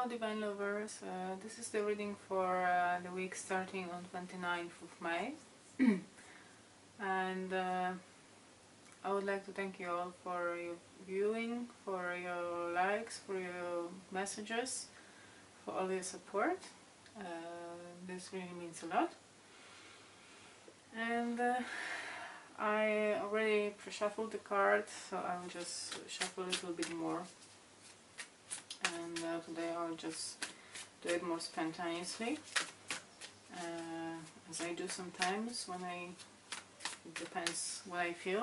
Hello Divine Lovers, this is the reading for the week starting on 29th of May and I would like to thank you all for your viewing, for your likes, for your messages, for all your support. This really means a lot. And I already pre-shuffled the cards, so I will just shuffle a little bit more. And today I'll just do it more spontaneously, as I do sometimes when it depends what I feel.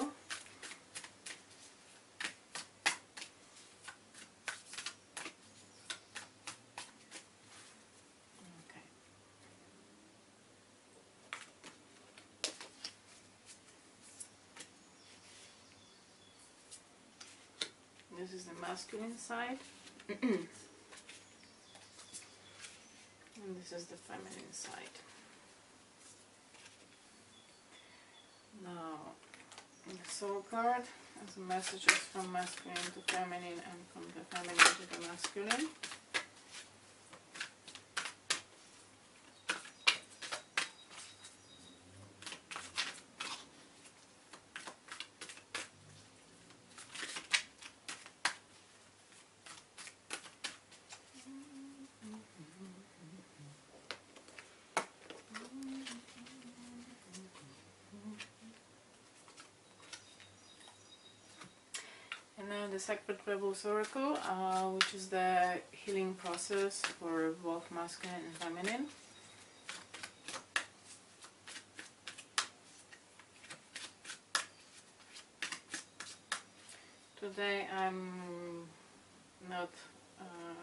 Okay. This is the masculine side. And this is the feminine side. Now, the soul card has messages from masculine to feminine and from the feminine to the masculine. And now the Sacred Rebels Oracle, which is the healing process for both masculine and feminine. Today I'm not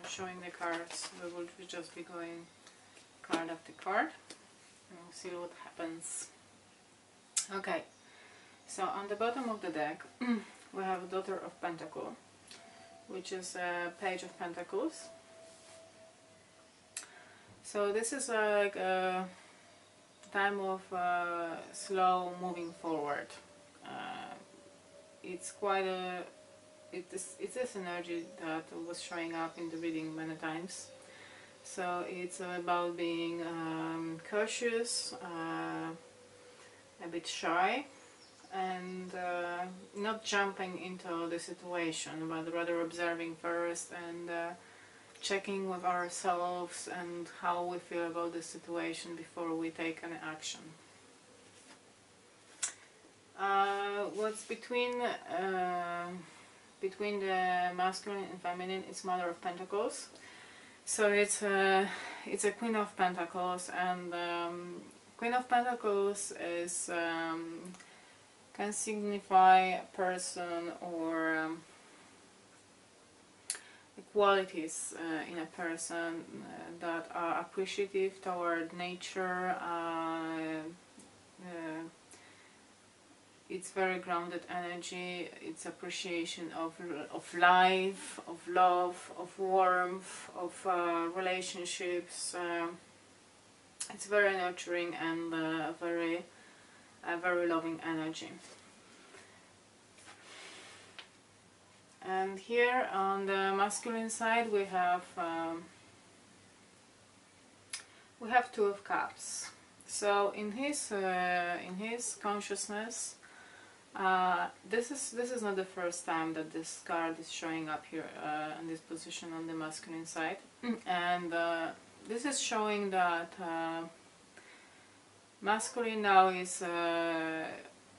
showing the cards, we will just be going card after card and we'll see what happens. Okay, so on the bottom of the deck we have a Daughter of Pentacle, which is a Page of Pentacles. So this is like a time of slow moving forward. It's quite a it's this energy that was showing up in the reading many times. So it's about being cautious, a bit shy, and not jumping into the situation, but rather observing first and checking with ourselves and how we feel about the situation before we take any action. What's between the masculine and feminine is Mother of Pentacles. So it's a Queen of Pentacles, and Queen of Pentacles is can signify a person or qualities in a person that are appreciative toward nature. It's very grounded energy. It's appreciation of life, of love, of warmth, of relationships. It's very nurturing and a very loving energy. And here on the masculine side we have Two of Cups. So in his consciousness, this is not the first time that this card is showing up here in this position on the masculine side, and this is showing that masculine now is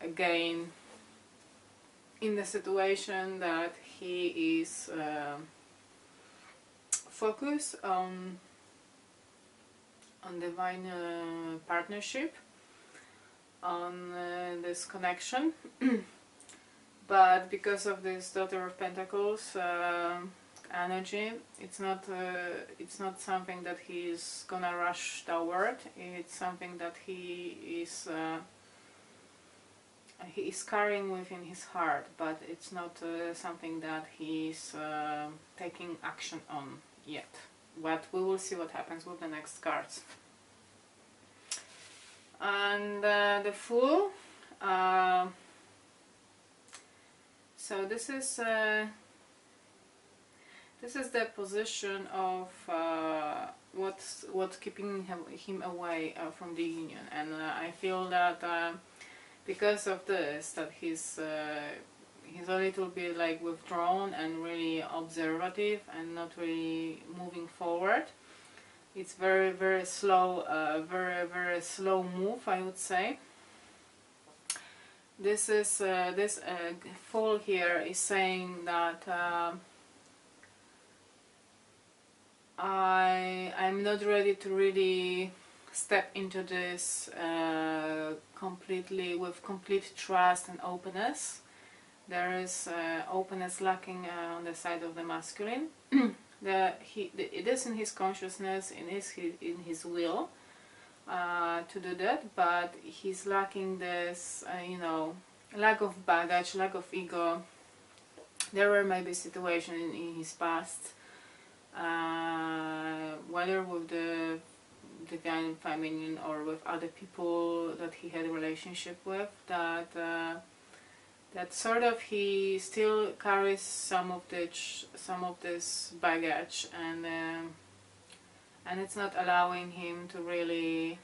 again in the situation that he is focused on divine partnership, on this connection, but because of this Daughter of Pentacles energy, it's not something that he is gonna rush toward. It's something that he is carrying within his heart, but it's not something that he is taking action on yet. But we will see what happens with the next cards. And the Fool. So this is This is the position of what's keeping him away from the union, and I feel that because of this, that he's a little bit like withdrawn and really observative and not really moving forward. It's very slow, very slow move, I would say. This is this Fool here is saying that I'm not ready to really step into this completely with complete trust and openness. There is openness lacking on the side of the masculine. It is in his consciousness, in his will to do that, but he's lacking this, you know, lack of baggage, lack of ego. There were maybe situations in his past, whether with the divine feminine or with other people that he had a relationship with, that that sort of he still carries some of this baggage, and it's not allowing him to really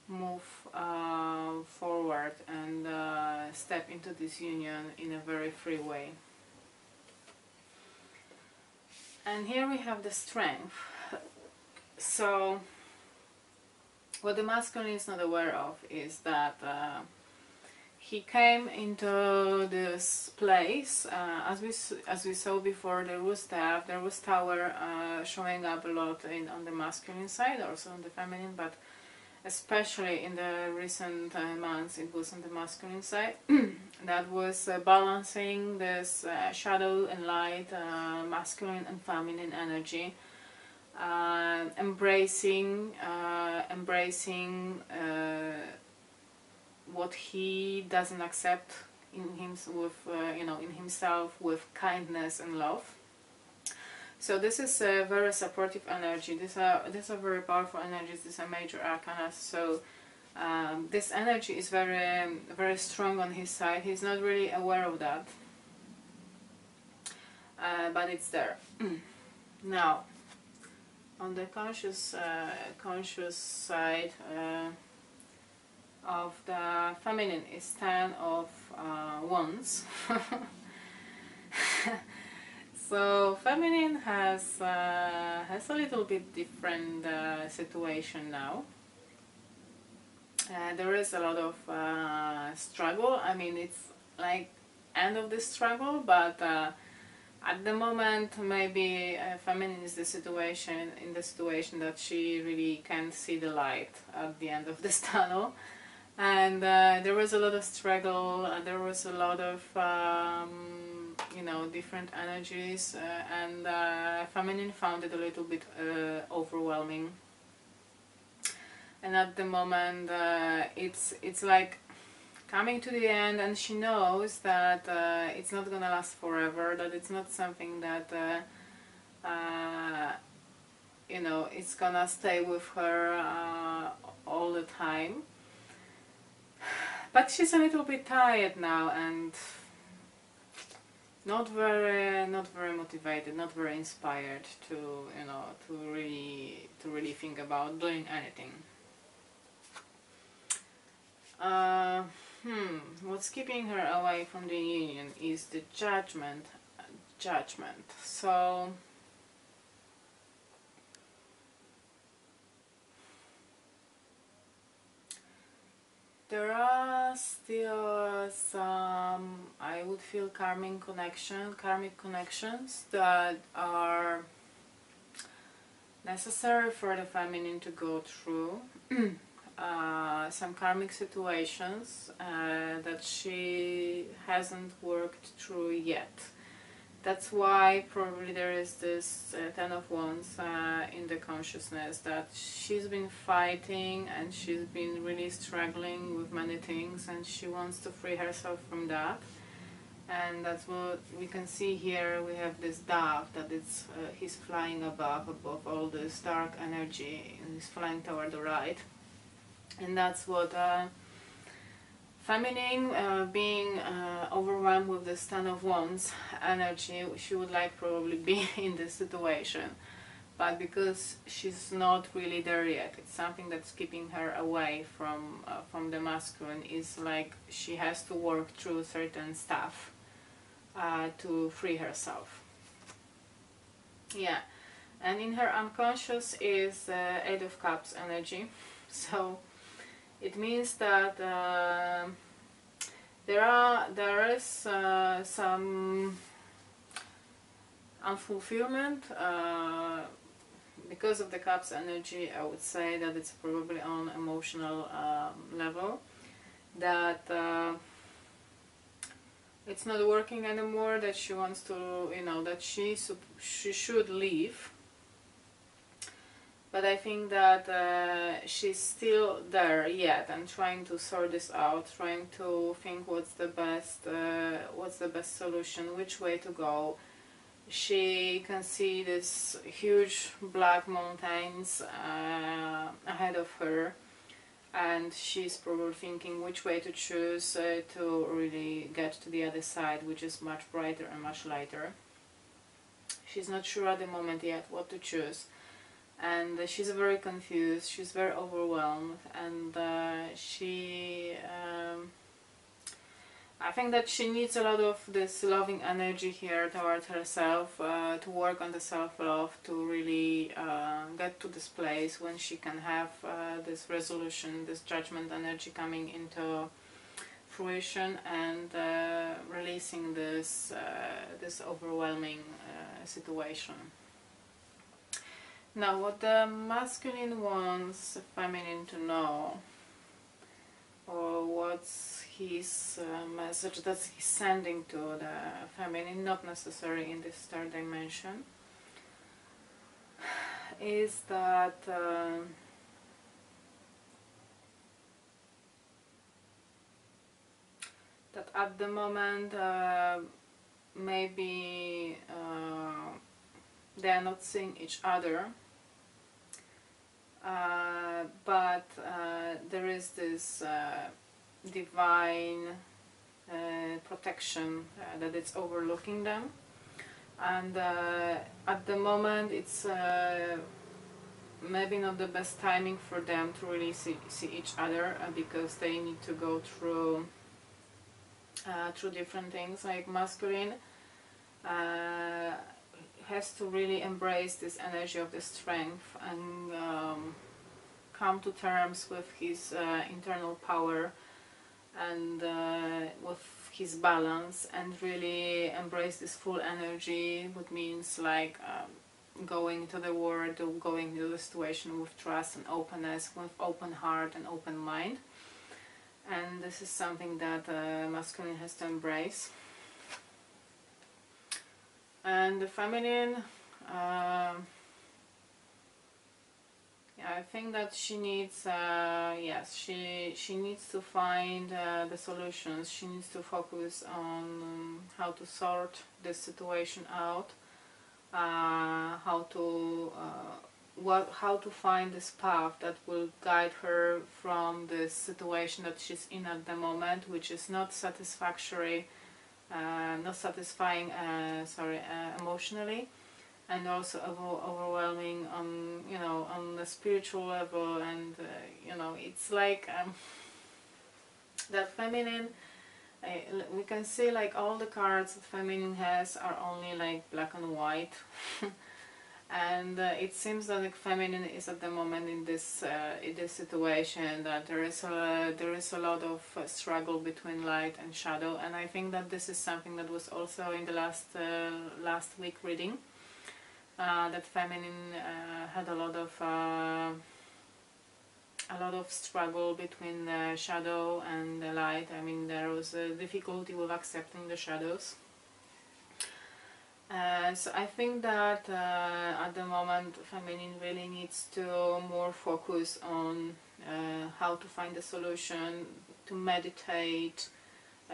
move forward and step into this union in a very free way. And here we have the Strength. So what the masculine is not aware of is that he came into this place, as we saw before. There was Staff, there was Tower showing up a lot on the masculine side, also on the feminine, but especially in the recent months it was on the masculine side. That was balancing this shadow and light, masculine and feminine energy, embracing what he doesn't accept in in himself, with kindness and love. So this is a very supportive energy. These are very powerful energies. These are major arcana. So this energy is very strong on his side. He's not really aware of that, but it's there. Now, on the conscious side of the feminine is 10 of Wands. So feminine has a little bit different situation now. There is a lot of struggle. I mean, it's like end of the struggle, but at the moment maybe feminine is the situation that she really can't see the light at the end of this tunnel. And there was a lot of struggle, there was a lot of different energies, and feminine found it a little bit overwhelming. And at the moment it's like coming to the end, and she knows that it's not gonna last forever, that it's not something that it's gonna stay with her all the time. But she's a little bit tired now, and not very motivated, not very inspired to really think about doing anything. What's keeping her away from the union is the judgment. So there are still some, I would feel, karmic connections that are necessary for the feminine to go through. Some karmic situations that she hasn't worked through yet. That's why probably there is this 10 of Wands in the consciousness, that she's been fighting and she's been really struggling with many things, and she wants to free herself from that. And that's what we can see here. We have this dove that he's flying above all this dark energy, and he's flying toward the right. And that's what Feminine, being overwhelmed with this Ten of Wands energy, she would like probably be in this situation, but because she's not really there yet, it's something that's keeping her away from the masculine. Is like she has to work through certain stuff to free herself. Yeah, and in her unconscious is Eight of Cups energy, so it means that there is some unfulfillment because of the Cups energy. I would say that it's probably on emotional level, that it's not working anymore, that she wants to, you know, that she should leave. But I think that she's still there yet and trying to sort this out, trying to think what's the best solution, which way to go. She can see these huge black mountains ahead of her, and she's probably thinking which way to choose to really get to the other side, which is much brighter and much lighter. She's not sure at the moment yet what to choose, and she's very confused, she's very overwhelmed, and I think that she needs a lot of this loving energy here towards herself, to work on the self-love, to really get to this place when she can have this resolution, this judgment energy coming into fruition, and releasing this overwhelming situation. Now, what the masculine wants the feminine to know, or what's his message that he's sending to the feminine, not necessarily in this third dimension, is that that at the moment maybe they are not seeing each other, but there is this divine protection that it's overlooking them, and at the moment it's maybe not the best timing for them to really see each other, because they need to go through different things. Like masculine has to really embrace this energy of the strength and come to terms with his internal power and with his balance, and really embrace this full energy, which means like going to the world, going to the situation with trust and openness, with open heart and open mind. And this is something that masculine has to embrace. And the feminine, I think that she needs, yes, she needs to find the solutions. She needs to focus on how to sort this situation out, how to find this path that will guide her from this situation that she's in at the moment, which is not satisfactory, not satisfying, emotionally, and also overwhelming on, you know, on the spiritual level. And you know, it's like that feminine, we can see like all the cards that feminine has are only like black and white. And it seems that the feminine is at the moment in this situation that there is a lot of struggle between light and shadow. And I think that this is something that was also in the last week reading, that feminine had a lot of struggle between the shadow and the light. I mean, there was a difficulty with accepting the shadows. So I think that at the moment feminine really needs to more focus on how to find a solution, to meditate,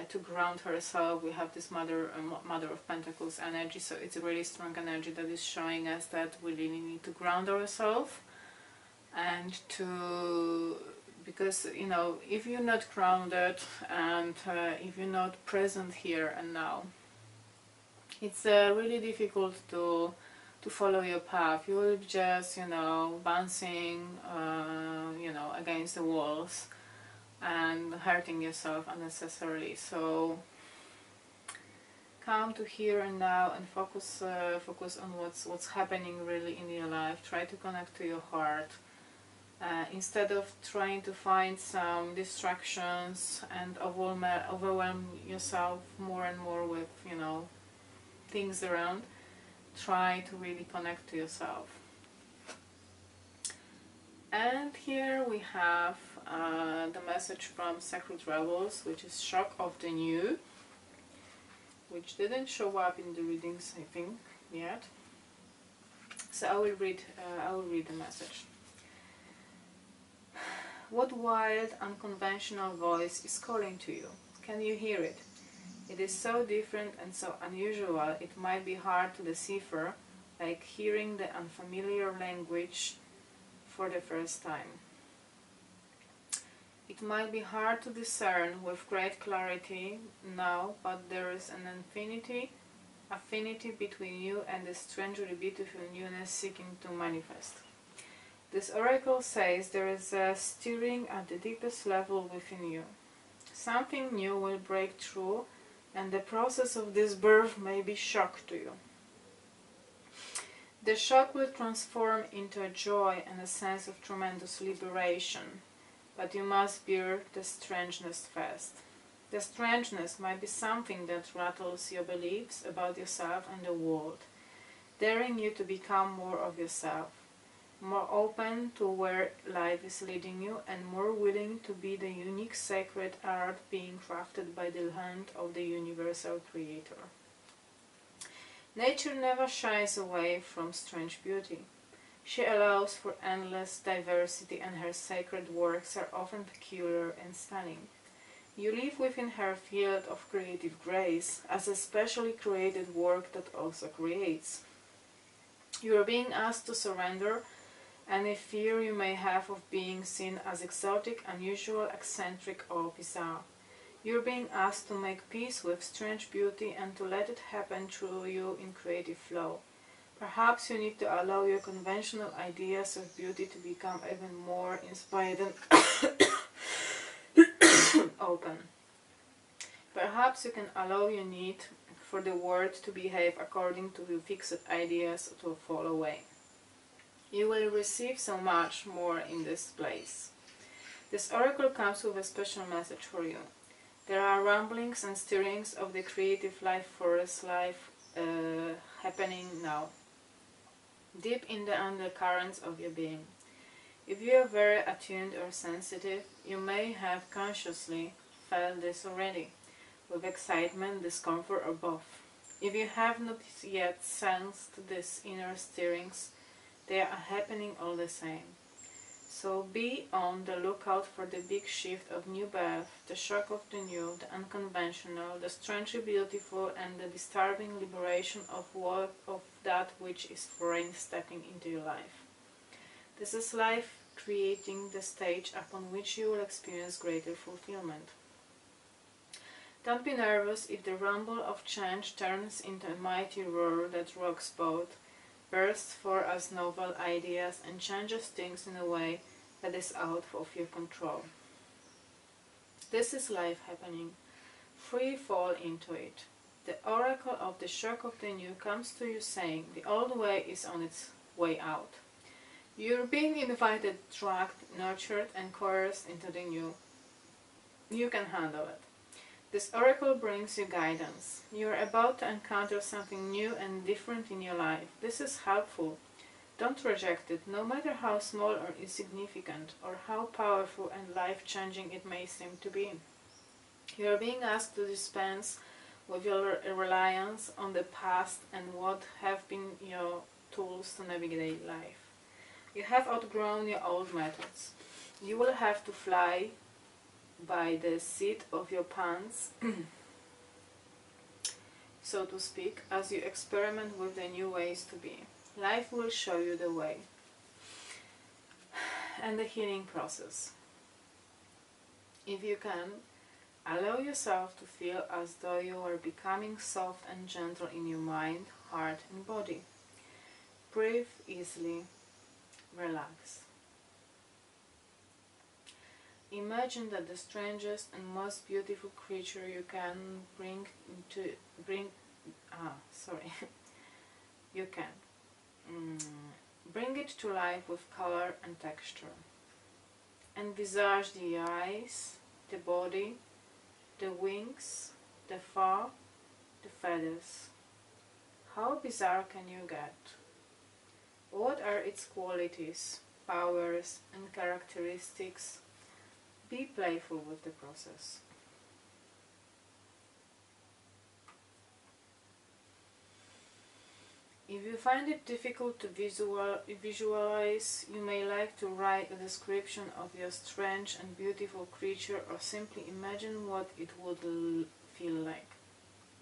to ground herself. We have this Mother of Pentacles energy, so it's a really strong energy that is showing us that we really need to ground ourselves and to because you know, if you're not grounded and if you're not present here and now, it's really difficult to follow your path. You will just, you know, bouncing you know, against the walls and hurting yourself unnecessarily. So come to here and now and focus on what's happening really in your life. Try to connect to your heart instead of trying to find some distractions and overwhelm yourself more and more with, you know, things around. Try to really connect to yourself. And here we have the message from Sacred Rebels, which is shock of the new, which didn't show up in the readings, I think, yet. So I will read the message. What wild, unconventional voice is calling to you? Can you hear it? It is so different and so unusual, it might be hard to decipher, like hearing the unfamiliar language for the first time. It might be hard to discern with great clarity now, but there is an affinity between you and the strangely beautiful newness seeking to manifest. This oracle says there is a stirring at the deepest level within you. Something new will break through, and the process of this birth may be shock to you. The shock will transform into a joy and a sense of tremendous liberation, but you must bear the strangeness first. The strangeness might be something that rattles your beliefs about yourself and the world, daring you to become more of yourself, more open to where life is leading you, and more willing to be the unique sacred art being crafted by the hand of the universal creator. Nature never shies away from strange beauty. She allows for endless diversity, and her sacred works are often peculiar and stunning. You live within her field of creative grace as a specially created work that also creates. You are being asked to surrender any fear you may have of being seen as exotic, unusual, eccentric, or bizarre. You are being asked to make peace with strange beauty and to let it happen through you in creative flow. Perhaps you need to allow your conventional ideas of beauty to become even more inspired and open. Perhaps you can allow your need for the world to behave according to your fixed ideas to fall away. You will receive so much more in this place. This oracle comes with a special message for you. There are rumblings and stirrings of the creative life force life happening now, deep in the undercurrents of your being. If you are very attuned or sensitive, you may have consciously felt this already, with excitement, discomfort, or both. If you have not yet sensed these inner stirrings, they are happening all the same. So be on the lookout for the big shift of new birth, the shock of the new, the unconventional, the strangely beautiful, and the disturbing liberation of that which is foreign stepping into your life. This is life creating the stage upon which you will experience greater fulfillment. Don't be nervous if the rumble of change turns into a mighty roar that rocks both, bursts forth as novel ideas, and changes things in a way that is out of your control. This is life happening. Free fall into it. The oracle of the shock of the new comes to you saying, the old way is on its way out. You're being invited, dragged, nurtured, and coerced into the new. You can handle it. This oracle brings you guidance. You are about to encounter something new and different in your life. This is helpful. Don't reject it, no matter how small or insignificant, or how powerful and life-changing it may seem to be. You are being asked to dispense with your reliance on the past and what have been your tools to navigate life. You have outgrown your old methods. You will have to fly by the seat of your pants, so to speak, as you experiment with the new ways to be. Life will show you the way and the healing process. If you can, allow yourself to feel as though you are becoming soft and gentle in your mind, heart and body. Breathe easily, relax. Imagine that the strangest and most beautiful creature you can you can bring it to life with color and texture. Envisage the eyes, the body, the wings, the fur, the feathers. How bizarre can you get? What are its qualities, powers and characteristics? Be playful with the process. If you find it difficult to visualize, you may like to write a description of your strange and beautiful creature, or simply imagine what it would feel like.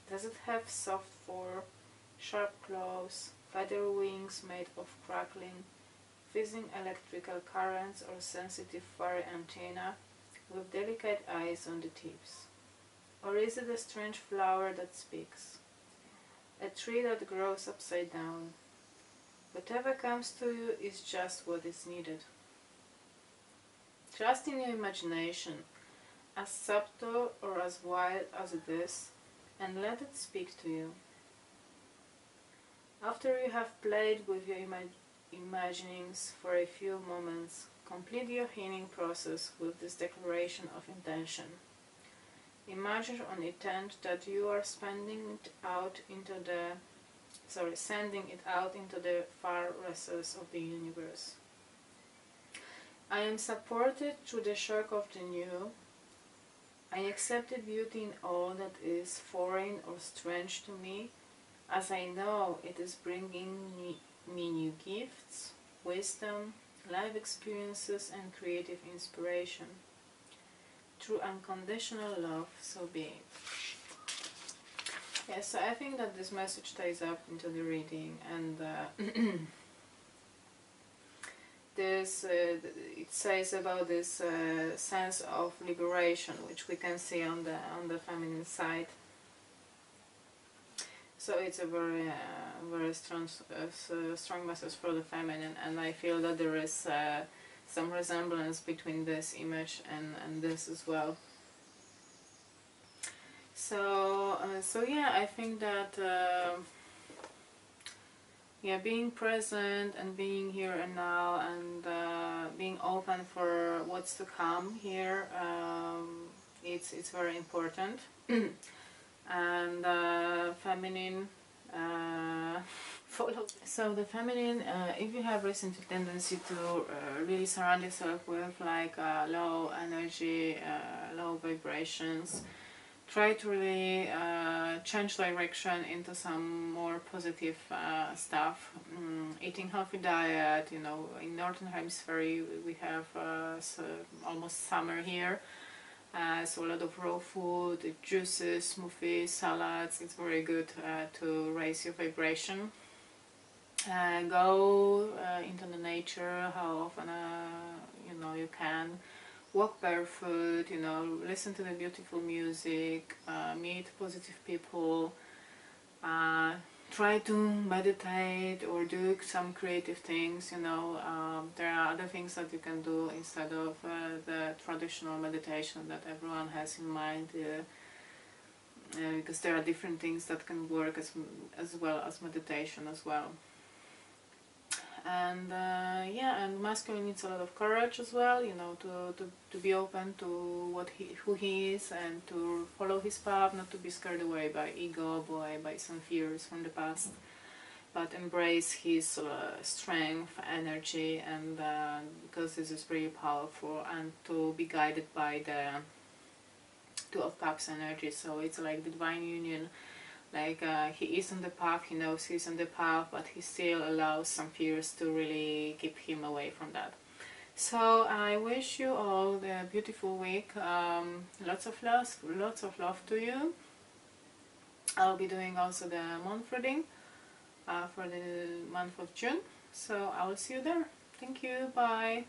Does it have soft fur, sharp claws, feather wings made of crackling, fizzing electrical currents, or sensitive furry antennae with delicate eyes on the tips? Or is it a strange flower that speaks? A tree that grows upside down? Whatever comes to you is just what is needed. Trust in your imagination, as subtle or as wild as it is, and let it speak to you. After you have played with your imaginings for a few moments, complete your healing process with this declaration of intention. Imagine on intent that you are sending it out into the far reaches of the universe. I am supported through the shock of the new. I accept the beauty in all that is foreign or strange to me, as I know it is bringing me new gifts, wisdom, life experiences and creative inspiration. Through unconditional love, so be it. Yes, so I think that this message ties up into the reading, and it says about this sense of liberation, which we can see on the feminine side. So it's a very strong message for the feminine, and I feel that there is some resemblance between this image and this as well. So yeah, I think that being present and being here and now, and being open for what's to come here, it's very important. And feminine follow. So the feminine, if you have recent tendency to really surround yourself with like low energy, low vibrations, try to really change direction into some more positive stuff. Eating healthy diet, you know, in Northern Hemisphere we have almost summer here. So a lot of raw food, juices, smoothies, salads. It's very good to raise your vibration. Go into the nature how often you can. Walk barefoot, listen to the beautiful music, meet positive people, try to meditate or do some creative things, there are other things that you can do instead of the traditional meditation that everyone has in mind, because there are different things that can work as well as meditation as well. And and masculine needs a lot of courage as well, to be open to who he is, and to follow his path, not to be scared away by ego, by some fears from the past, but embrace his strength, energy, and because this is pretty powerful, and to be guided by the Two of Cups energy. So it's like the divine union. Like he is on the path, he knows he's on the path, but he still allows some fears to really keep him away from that. So I wish you all a beautiful week. Lots of love to you. I'll be doing also the month reading for the month of June. So I will see you there. Thank you. Bye.